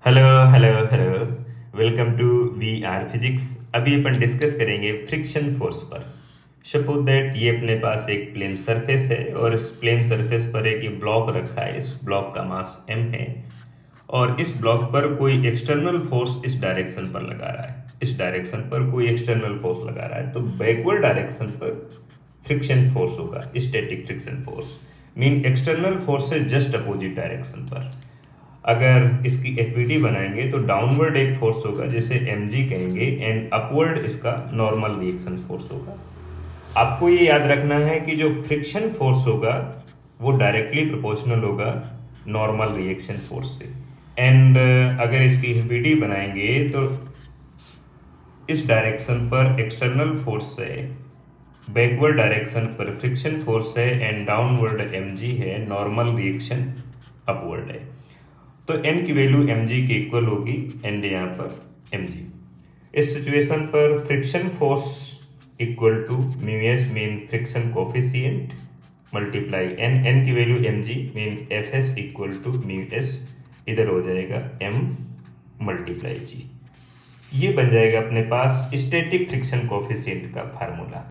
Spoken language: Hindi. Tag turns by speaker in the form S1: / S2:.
S1: Hello hello hello. Welcome to we are physics. अभी अपन डिस्कस करेंगे फ्रिक्शन फोर्स पर। सपोज दैट ये अपने पास एक प्लेन सरफेस है और इस प्लेन सरफेस पर एक ये ब्लॉक रखा है। इस ब्लॉक का मास m है और इस ब्लॉक पर कोई एक्सटर्नल फोर्स इस डायरेक्शन पर लगा रहा है। इस डायरेक्शन पर कोई एक्सटर्नल फोर्स लगा रहा है तो बैकवर्ड डायरेक्शन पर फ्रिक्शन फोर्स होगा, static friction force. Mean external force से जस्ट अपोजिट डायरेक्शन पर। अगर इसकी एफबीडी बनाएंगे तो डाउनवर्ड एक फोर्स होगा जिसे mg कहेंगे एंड अपवर्ड इसका नॉर्मल रिएक्शन फोर्स होगा। आपको ये याद रखना है कि जो फ्रिक्शन फोर्स होगा वो डायरेक्टली प्रोपोर्शनल होगा नॉर्मल रिएक्शन फोर्स से। एंड अगर इसकी एफबीडी बनाएंगे तो इस डायरेक्शन पर एक्सटर्नल फोर्स है, बैकवर्ड डायरेक्शन पर फ्रिक्शन फोर्स है एंड डाउनवर्ड mg है, नॉर्मल रिएक्शन अपवर्ड है। तो n की वैल्यू mg के इक्वल होगी एंड यहाँ पर mg। इस सिचुएशन पर friction force equal to mu s mean friction coefficient multiply n की value mg mean fs equal to mu S, इधर हो जाएगा m मल्टीप्लाई g। ये बन जाएगा अपने पास स्टैटिक फ्रिक्शन कोफिशिएंट का फार्मूला।